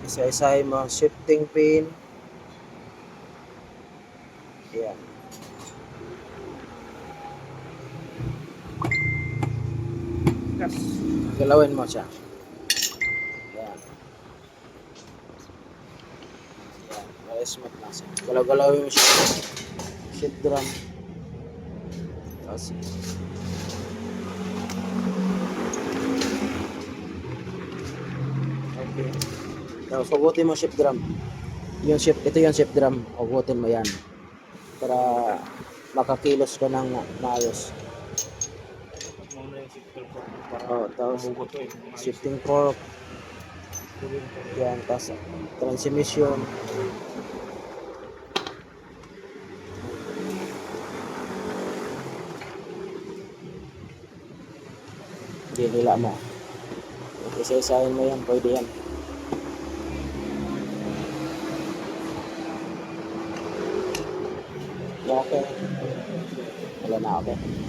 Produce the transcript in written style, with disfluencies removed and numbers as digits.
Isa-isahin mo ang shifting pin. Yan. Gas. Galawin mo siya. Yan. Yan. Para smooth lang siya. Galaw-galawin mo siya. Shift drum. Tapos, okay. Tapos, hugutin mo shift drum. Ito yung shift drum. Hugutin mo yan. Para makakilos ka ng maayos. Muna yung shifter ko para Tapos, hugot to eh. shifting fork. Yan. Tapos, transmission. Hinila mo. Isa-isahin mo yan. Pwede yan. Okay. Wala na, okay.